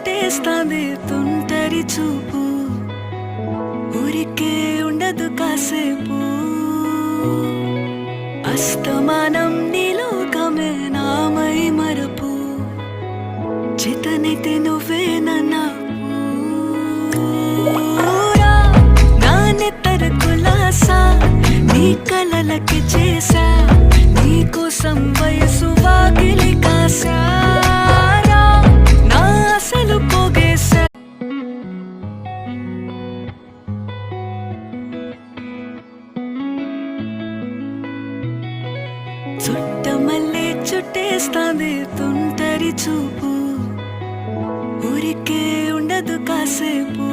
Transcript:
చుట్టేస్తాంది తుంటరి చూపు, ఊరికే ఉండదు కాసేపు. అస్తమానం నీలోకమే నామై మరపు, చేతనైతే నువ్వే నాన్నెత్తర కులాసా నీ కలలకి చేసా, నీ కోసం వయసు వాకిలి కాసా, నా అసలు పోగేసా. చుట్టమల్లే చుట్టేస్తాంది తుంటరి చూపు, ఊరికే ఉండదు కాసేపు.